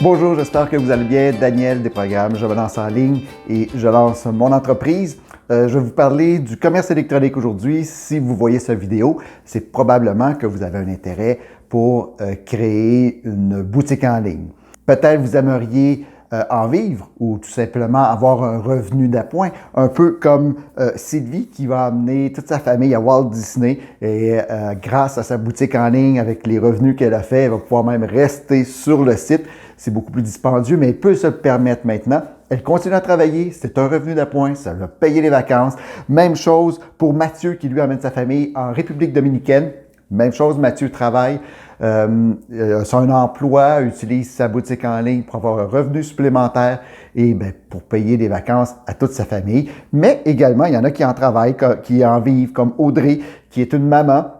Bonjour, j'espère que vous allez bien. Daniel des programmes Je me lance en ligne et je lance mon entreprise. Je vais vous parler du commerce électronique aujourd'hui. Si vous voyez cette vidéo, c'est probablement que vous avez un intérêt pour créer une boutique en ligne. Peut-être vous aimeriez en vivre ou tout simplement avoir un revenu d'appoint, un peu comme Sylvie qui va amener toute sa famille à Walt Disney et grâce à sa boutique en ligne avec les revenus qu'elle a fait, elle va pouvoir même rester sur le site. C'est beaucoup plus dispendieux, mais elle peut se le permettre maintenant. Elle continue à travailler, c'est un revenu d'appoint, ça va payer les vacances. Même chose pour Mathieu qui lui amène sa famille en République dominicaine. Même chose, Mathieu travaille, a un emploi, utilise sa boutique en ligne pour avoir un revenu supplémentaire et pour payer des vacances à toute sa famille. Mais également, il y en a qui en travaillent, qui en vivent, comme Audrey, qui est une maman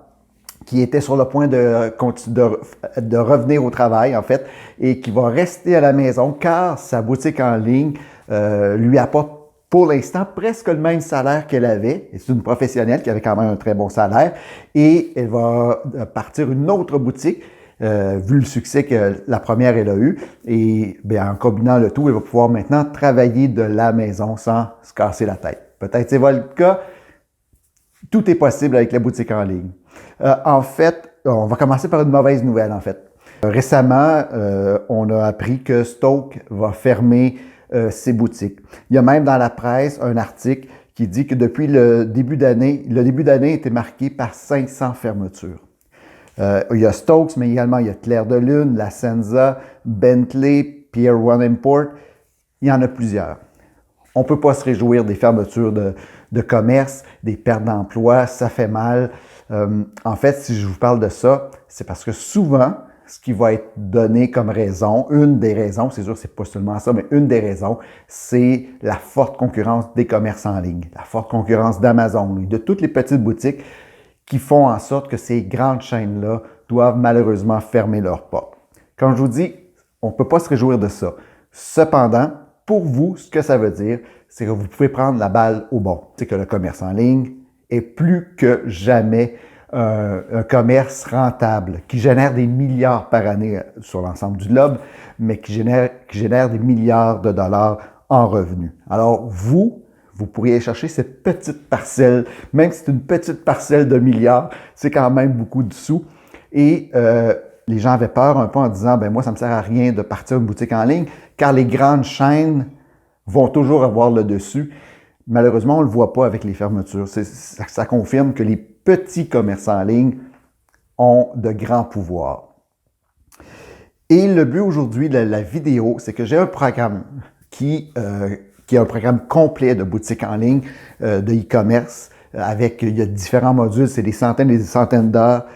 qui était sur le point de revenir au travail, en fait, et qui va rester à la maison car sa boutique en ligne lui apporte pour l'instant presque le même salaire qu'elle avait. C'est une professionnelle qui avait quand même un très bon salaire et elle va partir une autre boutique vu le succès que la première elle a eu. Et en combinant le tout, elle va pouvoir maintenant travailler de la maison sans se casser la tête. Peut-être c'est le cas. Tout est possible avec la boutique en ligne. En fait, on va commencer par une mauvaise nouvelle, en fait. Récemment, on a appris que Stoke va fermer ses boutiques. Il y a même dans la presse un article qui dit que depuis le début d'année était marqué par 500 fermetures. Il y a Stokes, mais également il y a Clair de Lune, La Senza, Bentley, Pier One Import. Il y en a plusieurs. On ne peut pas se réjouir des fermetures de commerce, des pertes d'emploi, ça fait mal. En fait, si je vous parle de ça, c'est parce que souvent, ce qui va être donné comme raison, une des raisons, c'est sûr, c'est pas seulement ça, mais une des raisons, c'est la forte concurrence des commerces en ligne, la forte concurrence d'Amazon et de toutes les petites boutiques qui font en sorte que ces grandes chaînes-là doivent malheureusement fermer leurs portes. Comme je vous dis, on ne peut pas se réjouir de ça. Cependant, pour vous, ce que ça veut dire, c'est que vous pouvez prendre la balle au bon. C'est que le commerce en ligne est plus que jamais un commerce rentable qui génère des milliards par année sur l'ensemble du globe, mais qui génère des milliards de dollars en revenus. Alors, vous pourriez chercher cette petite parcelle, même si c'est une petite parcelle de milliards, c'est quand même beaucoup de sous. Et les gens avaient peur un peu en disant, moi, ça ne me sert à rien de partir une boutique en ligne, car les grandes chaînes vont toujours avoir le dessus. Malheureusement, on ne le voit pas avec les fermetures. Ça confirme que les petits commerçants en ligne ont de grands pouvoirs. Et le but aujourd'hui de la vidéo, c'est que j'ai un programme qui est un programme complet de boutique en ligne, de e-commerce, il y a différents modules, c'est des centaines et des centaines d'heures,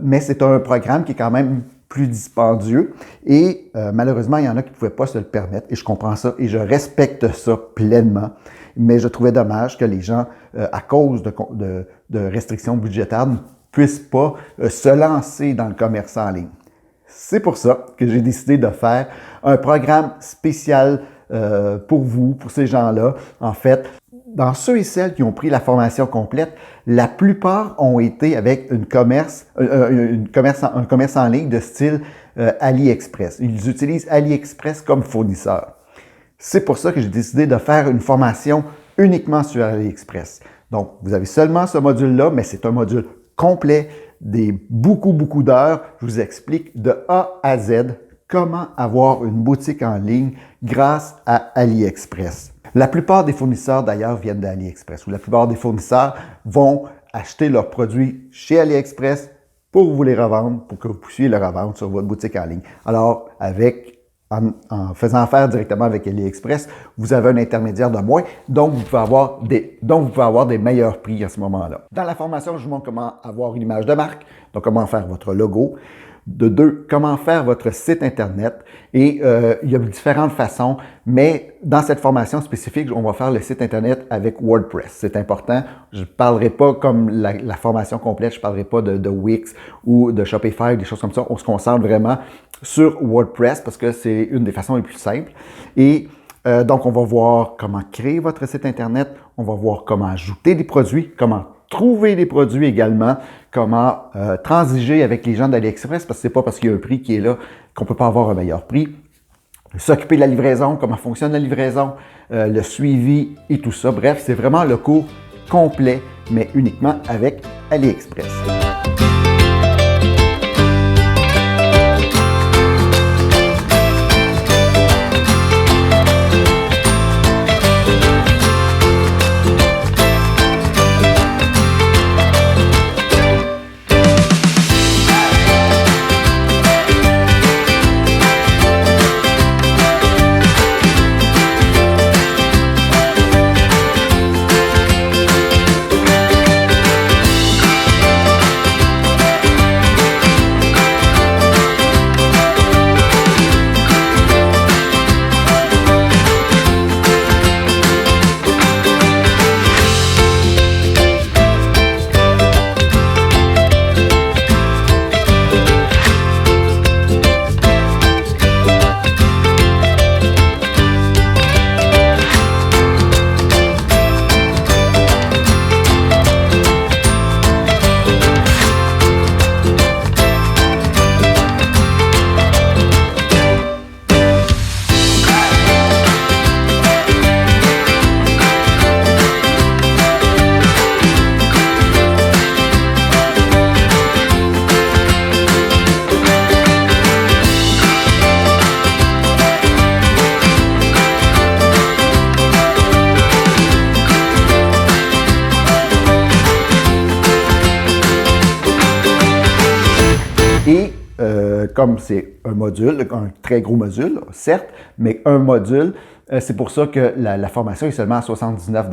mais c'est un programme qui est quand même plus dispendieux et malheureusement, il y en a qui ne pouvaient pas se le permettre et je comprends ça et je respecte ça pleinement, mais je trouvais dommage que les gens, à cause de restrictions budgétaires, ne puissent pas se lancer dans le commerce en ligne. C'est pour ça que j'ai décidé de faire un programme spécial pour vous, pour ces gens-là. En fait, dans ceux et celles qui ont pris la formation complète, la plupart ont été avec un commerce en ligne de style AliExpress. Ils utilisent AliExpress comme fournisseur. C'est pour ça que j'ai décidé de faire une formation uniquement sur AliExpress. Donc, vous avez seulement ce module-là, mais c'est un module complet, beaucoup d'heures. Je vous explique de A à Z comment avoir une boutique en ligne grâce à AliExpress. La plupart des fournisseurs, d'ailleurs, viennent d'AliExpress, ou la plupart des fournisseurs vont acheter leurs produits chez AliExpress pour vous les revendre, pour que vous puissiez les revendre sur votre boutique en ligne. Alors, en faisant affaire directement avec AliExpress, vous avez un intermédiaire de moins, donc vous pouvez avoir des meilleurs prix à ce moment-là. Dans la formation, je vous montre comment avoir une image de marque, donc comment faire votre logo. De deux, comment faire votre site Internet. Et il y a différentes façons, mais dans cette formation spécifique, on va faire le site Internet avec WordPress. C'est important. Je ne parlerai pas comme la formation complète, je ne parlerai pas de Wix ou de Shopify, des choses comme ça. On se concentre vraiment sur WordPress parce que c'est une des façons les plus simples. Et donc, on va voir comment créer votre site Internet. On va voir comment ajouter des produits, comment trouver des produits également, comment transiger avec les gens d'AliExpress, parce que c'est pas parce qu'il y a un prix qui est là qu'on peut pas avoir un meilleur prix. s'occuper de la livraison, comment fonctionne la livraison, le suivi et tout ça. Bref, c'est vraiment le cours complet, mais uniquement avec AliExpress. Et comme c'est un module, un très gros module, certes, mais un module, c'est pour ça que la formation est seulement à 79 $.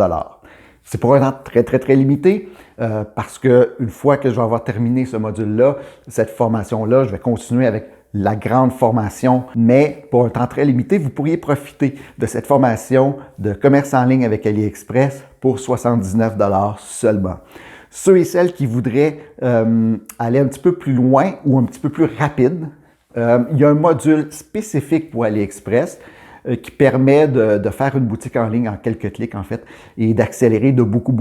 C'est pour un temps très, très, très limité parce qu'une fois que je vais avoir terminé ce module-là, cette formation-là, je vais continuer avec la grande formation, mais pour un temps très limité, vous pourriez profiter de cette formation de commerce en ligne avec AliExpress pour 79 $ seulement. Ceux et celles qui voudraient aller un petit peu plus loin ou un petit peu plus rapide, il y a un module spécifique pour AliExpress qui permet de faire une boutique en ligne en quelques clics, en fait, et d'accélérer de beaucoup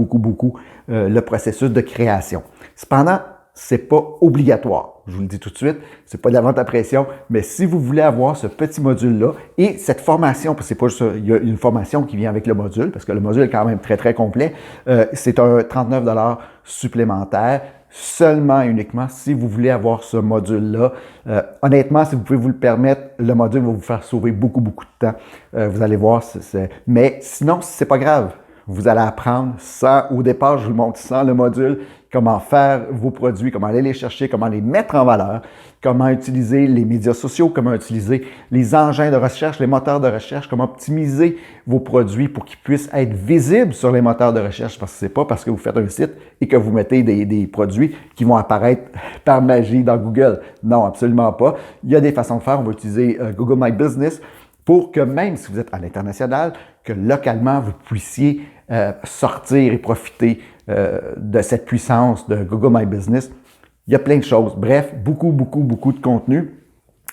le processus de création. Cependant, c'est pas obligatoire. Je vous le dis tout de suite, c'est pas de la vente à pression, mais si vous voulez avoir ce petit module-là et cette formation, parce que c'est pas juste, il y a une formation qui vient avec le module, parce que le module est quand même très, très complet, c'est un 39 $ supplémentaire, seulement et uniquement si vous voulez avoir ce module-là. Honnêtement, si vous pouvez vous le permettre, le module va vous faire sauver beaucoup de temps. Vous allez voir, mais sinon, c'est pas grave. Vous allez apprendre sans, au départ, je vous le montre sans le module, comment faire vos produits, comment aller les chercher, comment les mettre en valeur, comment utiliser les médias sociaux, comment utiliser les engins de recherche, les moteurs de recherche, comment optimiser vos produits pour qu'ils puissent être visibles sur les moteurs de recherche, parce que c'est pas parce que vous faites un site et que vous mettez des produits qui vont apparaître par magie dans Google. Non, absolument pas. Il y a des façons de faire. On va utiliser Google My Business pour que même si vous êtes à l'international, que localement, vous puissiez sortir et profiter de cette puissance de Google My Business. Il y a plein de choses. Bref, beaucoup de contenu.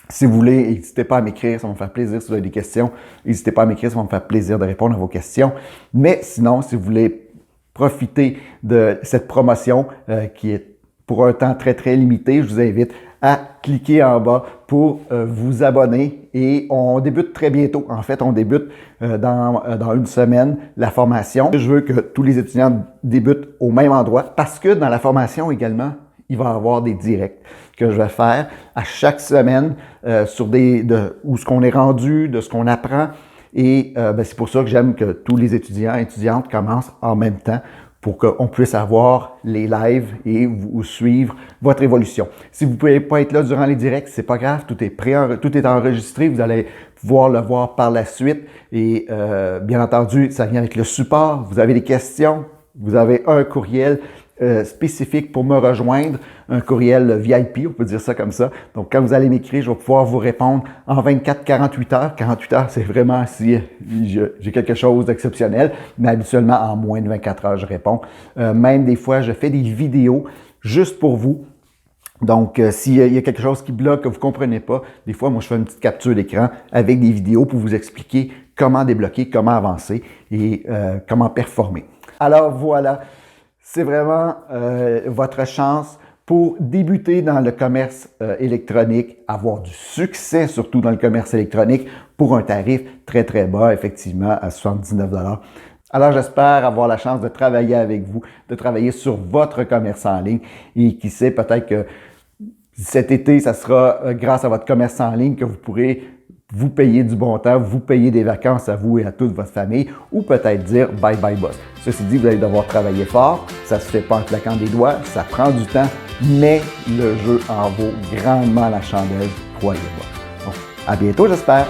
Si vous voulez, n'hésitez pas à m'écrire, ça va me faire plaisir. Si vous avez des questions, n'hésitez pas à m'écrire, ça va me faire plaisir de répondre à vos questions. Mais sinon, si vous voulez profiter de cette promotion qui est pour un temps très, très limité, je vous invite à cliquer en bas pour vous abonner et on débute très bientôt. En fait, on débute dans une semaine la formation. Je veux que tous les étudiants débutent au même endroit parce que dans la formation également, il va y avoir des directs que je vais faire à chaque semaine sur où ce qu'on est rendu, de ce qu'on apprend. Et c'est pour ça que j'aime que tous les étudiants et étudiantes commencent en même temps pour qu'on puisse avoir les lives et vous suivre votre évolution. Si vous ne pouvez pas être là durant les directs, c'est pas grave, tout est enregistré, vous allez pouvoir le voir par la suite et bien entendu, ça vient avec le support, vous avez des questions, vous avez un courriel spécifique pour me rejoindre, un courriel VIP, on peut dire ça comme ça. Donc, quand vous allez m'écrire, je vais pouvoir vous répondre en 24-48 heures. 48 heures, c'est vraiment si j'ai quelque chose d'exceptionnel, mais habituellement, en moins de 24 heures, je réponds. Même des fois, je fais des vidéos juste pour vous. Donc, s'il y a quelque chose qui bloque, que vous ne comprenez pas, des fois, moi, je fais une petite capture d'écran avec des vidéos pour vous expliquer comment débloquer, comment avancer et comment performer. Alors, voilà. C'est vraiment votre chance Pour débuter dans le commerce électronique, avoir du succès surtout dans le commerce électronique pour un tarif très très bas, effectivement à 79 $. Alors j'espère avoir la chance de travailler avec vous, de travailler sur votre commerce en ligne et qui sait, peut-être que cet été, ça sera grâce à votre commerce en ligne que vous pourrez vous payer du bon temps, vous payer des vacances à vous et à toute votre famille, ou peut-être dire bye bye boss. Ceci dit, vous allez devoir travailler fort, ça se fait pas en claquant des doigts, ça prend du temps, mais le jeu en vaut grandement la chandelle, croyez-moi. Bon, à bientôt, j'espère.